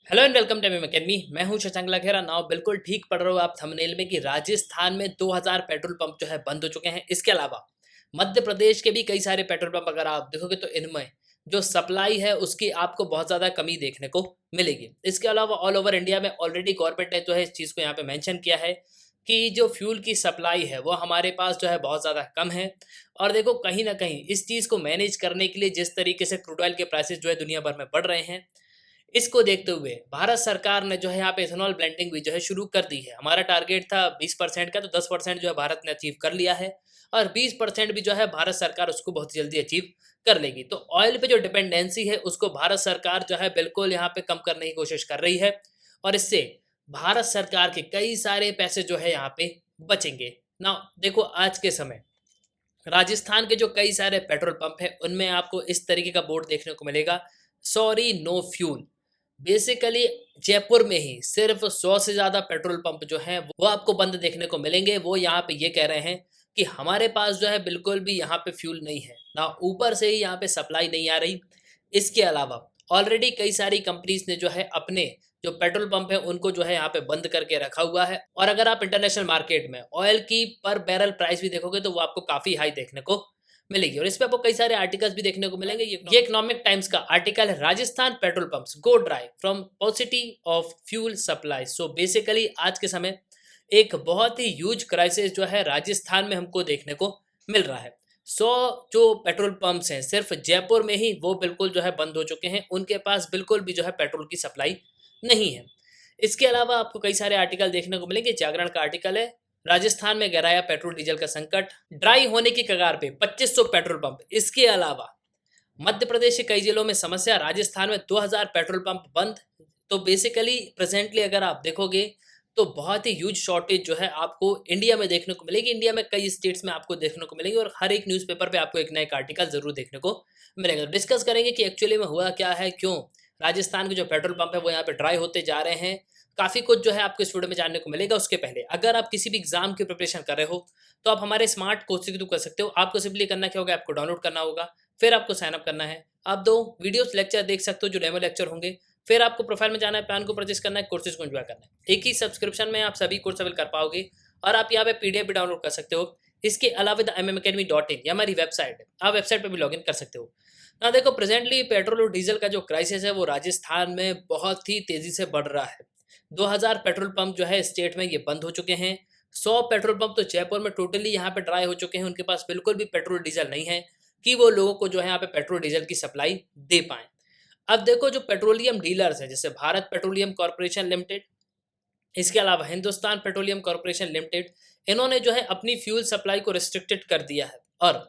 Hello and welcome to MM academy. मैं हूं Shashank Lakhera. Now बिल्कुल ठीक पढ़ रहे हो आप थंबनेल में कि राजस्थान में 2000 पेट्रोल पंप जो है बंद हो चुके हैं। इसके अलावा मध्य प्रदेश के भी कई सारे पेट्रोल पंप अगर आप देखोगे तो इनमें जो सप्लाई है उसकी आपको बहुत ज़्यादा कमी देखने को मिलेगी। इसके अलावा ऑल ओवर इंडिया में ऑलरेडी गवर्नमेंट ने जो है इस चीज़ को यहाँ पे मेंशन किया है कि जो फ्यूल की सप्लाई है वो हमारे पास जो है बहुत ज़्यादा कम है। और देखो कहीं ना कहीं इस चीज़ को मैनेज करने के लिए जिस तरीके से क्रूड ऑयल के प्राइसेस जो है दुनिया भर में बढ़ रहे हैं, इसको देखते हुए भारत सरकार ने जो है यहाँ पे इथेनॉल ब्लेंडिंग भी जो है शुरू कर दी है। हमारा टारगेट था 20% का, तो 10% जो है भारत ने अचीव कर लिया है और 20% भी जो है भारत सरकार उसको बहुत जल्दी अचीव कर लेगी। तो ऑयल पे जो डिपेंडेंसी है उसको भारत सरकार जो है बिल्कुल यहाँ पे कम करने की कोशिश कर रही है और इससे भारत सरकार के कई सारे पैसे जो है यहाँ पे बचेंगे ना। देखो आज के समय राजस्थान के जो कई सारे पेट्रोल पंप है उनमें आपको इस तरीके का बोर्ड देखने को मिलेगा, sorry no fuel. Basically Jaipur में ही सिर्फ 100 से ज़्यादा पेट्रोल पंप जो हैं वो आपको बंद देखने को मिलेंगे। वो यहाँ पे ये कह रहे हैं कि हमारे पास जो है बिल्कुल भी यहाँ पे फ्यूल नहीं है ना, ऊपर से ही यहाँ पे सप्लाई नहीं आ रही। इसके अलावा ऑलरेडी कई सारी कंपनीज ने जो है अपने जो पेट्रोल पंप है उनको जो है यहाँ पे बंद करके रखा हुआ है। और अगर आप इंटरनेशनल मार्केट में ऑयल की पर बैरल प्राइस भी देखोगे तो वो आपको काफ़ी हाई देखने को मिलेगी। और इस पे आपको कई सारे आर्टिकल्स भी देखने को मिलेंगे। ये इकोनॉमिक टाइम्स का आर्टिकल है, Rajasthan petrol pumps go dry from पॉसिटी of fuel supply. So basically आज के समय एक बहुत ही ह्यूज क्राइसिस जो है राजस्थान में हमको देखने को मिल रहा है। 100 जो पेट्रोल पंप्स हैं सिर्फ जयपुर में ही वो बिल्कुल जो है बंद हो चुके हैं। उनके पास बिल्कुल भी जो है पेट्रोल की सप्लाई नहीं है। इसके अलावा आपको कई सारे आर्टिकल देखने को मिलेंगे। जागरण का आर्टिकल है, राजस्थान में गहराया पेट्रोल डीजल का संकट, ड्राई होने की कगार पे 2500 पेट्रोल पंप। इसके अलावा मध्य प्रदेश के कई जिलों में समस्या, राजस्थान में 2000 पेट्रोल पंप बंद। तो बेसिकली प्रेजेंटली अगर आप देखोगे तो बहुत ही ह्यूज शॉर्टेज जो है आपको इंडिया में देखने को मिलेगी। इंडिया में कई स्टेट्स में आपको देखने को मिलेगी और हर एक न्यूज़पेपर पे आपको एक ना एक आर्टिकल जरूर देखने को मिलेगा। डिस्कस करेंगे कि एक्चुअली में हुआ क्या है, क्यों राजस्थान के जो पेट्रोल पंप है वो यहाँ पे ड्राई होते जा रहे हैं। काफ़ी कुछ जो है आपको इस वीडियो में जानने को मिलेगा। उसके पहले अगर आप किसी भी एग्जाम की प्रिपरेशन कर रहे हो तो आप हमारे स्मार्ट कोचिंग के थ्रू कर सकते हो। आपको सिंपली करना क्या होगा, आपको डाउनलोड करना होगा, फिर आपको साइन अप करना है। आप 2 वीडियोस लेक्चर देख सकते हो जो डेमो लेक्चर होंगे, फिर आपको प्रोफाइल में जाना है, पैन को परचेस करना है, कोर्सेज को एंजॉय करना है। एक ही सब्सक्रिप्शन में आप सभी कोर्स अवेल कर पाओगे और आप यहाँ पे पीडीएफ भी डाउनलोड कर सकते हो। इसके अलावा द mmacademy.in ये हमारी वेबसाइट है, आप वेबसाइट पर भी लॉगिन कर सकते हो ना। देखो प्रेजेंटली पेट्रोल और डीजल का जो क्राइसिस है वो राजस्थान में बहुत ही तेजी से बढ़ रहा है। 2000 पेट्रोल पंप जो है स्टेट में ये बंद हो चुके हैं। 100 पेट्रोल पंप तो जयपुर में टोटली यहाँ पे ड्राई हो चुके हैं। उनके पास बिल्कुल भी पेट्रोल डीजल नहीं है कि वो लोगों को जो है यहाँ पे पेट्रोल डीजल की सप्लाई दे पाएँ। अब देखो जो पेट्रोलियम डीलर्स हैं जैसे भारत पेट्रोलियम कॉर्पोरेशन लिमिटेड, इसके अलावा हिंदुस्तान पेट्रोलियम कॉर्पोरेशन लिमिटेड, इन्होंने जो है अपनी फ्यूल सप्लाई को रिस्ट्रिक्टेड कर दिया है और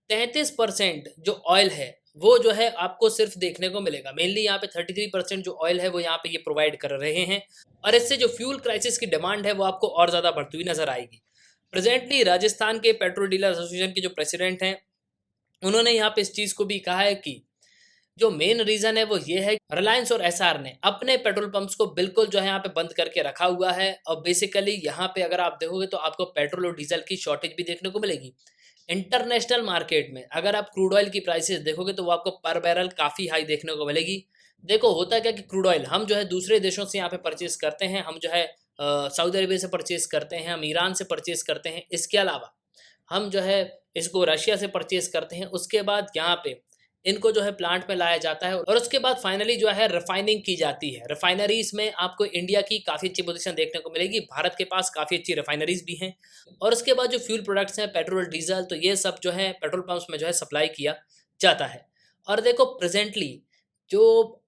33% जो ऑयल है वो जो है आपको सिर्फ देखने को मिलेगा। मेनली यहाँ पे 33% जो ऑयल है वो यहाँ पे ये प्रोवाइड कर रहे हैं और इससे जो फ्यूल क्राइसिस की डिमांड है वो आपको और ज़्यादा बढ़ती हुई नजर आएगी। प्रेजेंटली राजस्थान के पेट्रोल डीलर एसोसिएशन के जो प्रेसिडेंट हैं उन्होंने यहाँ पे इस चीज़ को भी कहा है कि जो मेन रीजन है वो ये है, रिलायंस और एसआर ने अपने पेट्रोल पंप्स को बिल्कुल जो है यहाँ पे बंद करके रखा हुआ है और बेसिकली यहाँ पे अगर आप देखोगे तो आपको पेट्रोल और डीजल की शॉर्टेज भी देखने को मिलेगी। इंटरनेशनल मार्केट में अगर आप क्रूड ऑयल की प्राइसेस देखोगे तो वो आपको पर बैरल काफ़ी हाई देखने को मिलेगी। देखो होता क्या कि क्रूड ऑयल हम जो है दूसरे देशों से यहाँ पे परचेज करते हैं। हम जो है सऊदी अरेबिया से परचेज करते हैं, हम ईरान से परचेज करते हैं। इसके अलावा हम जो है इसको रशिया से परचेज करते हैं। उसके बाद यहाँ पे इनको जो है प्लांट में लाया जाता है और उसके बाद फाइनली जो है रिफाइनिंग की जाती है। रिफाइनरीज में आपको इंडिया की काफ़ी अच्छी पोजीशन देखने को मिलेगी। भारत के पास काफ़ी अच्छी रिफाइनरीज भी हैं और उसके बाद जो फ्यूल प्रोडक्ट्स हैं पेट्रोल डीजल, तो ये सब जो है पेट्रोल पंप्स में जो है सप्लाई किया जाता है। और देखो प्रेजेंटली जो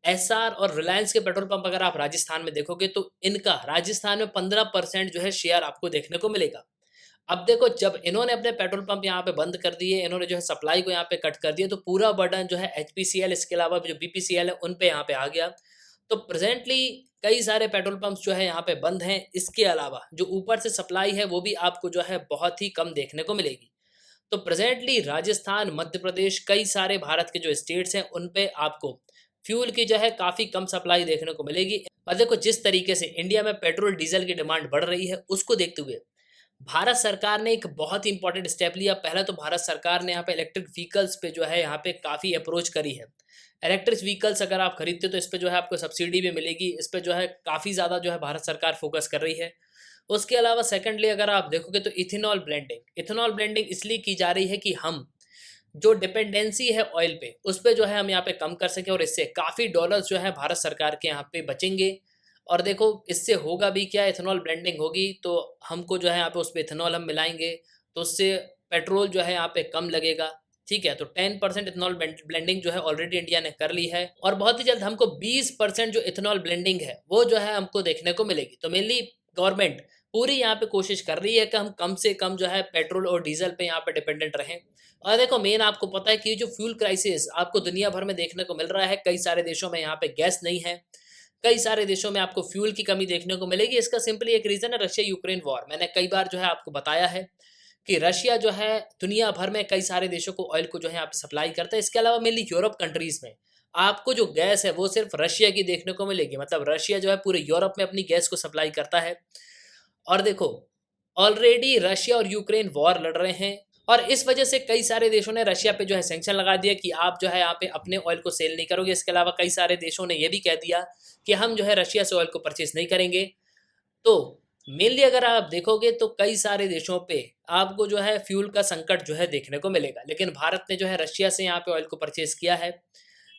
एसआर और रिलायंस के पेट्रोल पंप अगर आप राजस्थान में देखोगे तो इनका राजस्थान में 15% जो है शेयर आपको देखने को मिलेगा। अब देखो जब इन्होंने अपने पेट्रोल पंप यहाँ पे बंद कर दिए, इन्होंने जो है सप्लाई को यहाँ पे कट कर दिया, तो पूरा बर्डन जो है एचपीसीएल, इसके अलावा जो बीपीसीएल है उन पे यहाँ पे आ गया। तो प्रेजेंटली कई सारे पेट्रोल पंप्स जो है यहाँ पे बंद हैं। इसके अलावा जो ऊपर से सप्लाई है वो भी आपको जो है बहुत ही कम देखने को मिलेगी। तो प्रेजेंटली राजस्थान, मध्य प्रदेश, कई सारे भारत के जो स्टेट्स हैं उन पे आपको फ्यूल की जो है काफ़ी कम सप्लाई देखने को मिलेगी। और देखो जिस तरीके से इंडिया में पेट्रोल डीजल की डिमांड बढ़ रही है उसको देखते हुए भारत सरकार ने एक बहुत ही इंपॉर्टेंट स्टेप लिया। पहले तो भारत सरकार ने यहाँ पे इलेक्ट्रिक व्हीकल्स पे जो है यहाँ पे काफ़ी अप्रोच करी है। इलेक्ट्रिक व्हीकल्स अगर आप खरीदते हो तो इस पे जो है आपको सब्सिडी भी मिलेगी। इस पे जो है काफ़ी ज़्यादा जो है भारत सरकार फोकस कर रही है। उसके अलावा सेकंडली अगर आप देखोगे तो इथेनॉल ब्लेंडिंग इसलिए की जा रही है कि हम जो डिपेंडेंसी है ऑयल पे, उस पे जो है हम यहाँ पे कम कर सकें और इससे काफ़ी डॉलर्स जो है भारत सरकार के यहाँ पे बचेंगे। और देखो इससे होगा भी क्या, इथेनॉल ब्लेंडिंग होगी तो हमको जो है यहाँ पे उस पे इथेनॉल हम मिलाएंगे तो उससे पेट्रोल जो है यहाँ पे कम लगेगा। ठीक है, तो 10% इथेनॉल ब्लेंडिंग जो है ऑलरेडी इंडिया ने कर ली है और बहुत ही जल्द हमको 20% जो इथेनॉल ब्लेंडिंग है वो जो है हमको देखने को मिलेगी। तो मेनली गवर्नमेंट पूरी यहाँ पे कोशिश कर रही है कि हम कम से कम जो है पेट्रोल और डीजल पे यहाँ पे डिपेंडेंट रहें। और देखो मेन आपको पता है कि ये जो फ्यूल क्राइसिस आपको दुनिया भर में देखने को मिल रहा है, कई सारे देशों में यहाँ पे गैस नहीं है, कई सारे देशों में आपको फ्यूल की कमी देखने को मिलेगी। इसका सिंपली एक रीज़न है रशिया यूक्रेन वॉर। मैंने कई बार जो है आपको बताया है कि रशिया जो है दुनिया भर में कई सारे देशों को ऑयल को जो है यहाँ पे सप्लाई करता है। इसके अलावा मेनली यूरोप कंट्रीज़ में आपको जो गैस है वो सिर्फ रशिया की देखने को मिलेगी। मतलब रशिया जो है पूरे यूरोप में अपनी गैस को सप्लाई करता है। और देखो ऑलरेडी रशिया और यूक्रेन वॉर लड़ रहे हैं और इस वजह से कई सारे देशों ने रशिया पे जो है सैंक्शन लगा दिया कि आप जो है यहाँ पे अपने ऑयल को सेल नहीं करोगे। इसके अलावा कई सारे देशों ने यह भी कह दिया कि हम जो है रशिया से ऑयल को परचेज नहीं करेंगे। तो मेनली अगर आप देखोगे तो कई सारे देशों पे आपको जो है फ्यूल का संकट जो है देखने को मिलेगा। लेकिन भारत ने जो है रशिया से यहाँ पे ऑयल को परचेज किया है।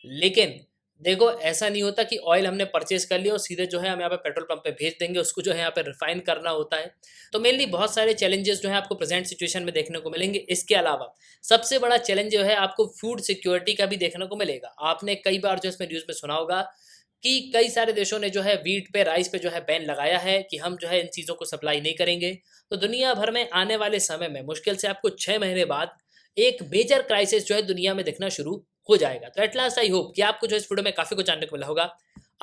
लेकिन देखो ऐसा नहीं होता कि ऑयल हमने परचेज कर लिया और सीधे जो है हम यहाँ पे पेट्रोल पंप पे भेज देंगे, उसको जो है यहाँ पे रिफाइन करना होता है। तो मेनली बहुत सारे चैलेंजेस जो है आपको प्रेजेंट सिचुएशन में देखने को मिलेंगे। इसके अलावा सबसे बड़ा चैलेंज जो है आपको फूड सिक्योरिटी का भी देखने को मिलेगा। आपने कई बार जो इसमें न्यूज़ में सुना होगा कि कई सारे देशों ने जो है वीट पे, राइस पे जो है बैन लगाया है कि हम जो है इन चीज़ों को सप्लाई नहीं करेंगे। तो दुनिया भर में आने वाले समय में मुश्किल से आपको 6 महीने बाद एक मेजर क्राइसिस जो है दुनिया में दिखना शुरू हो जाएगा। तो एट लास्ट आई होप कि आपको जो इस वीडियो में काफ़ी कुछ जानने को मिला होगा।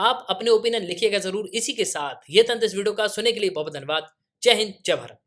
आप अपने ओपिनियन लिखिएगा ज़रूर। इसी के साथ ये तंत्र इस वीडियो का सुनने के लिए बहुत धन्यवाद। जय हिंद, जय भारत।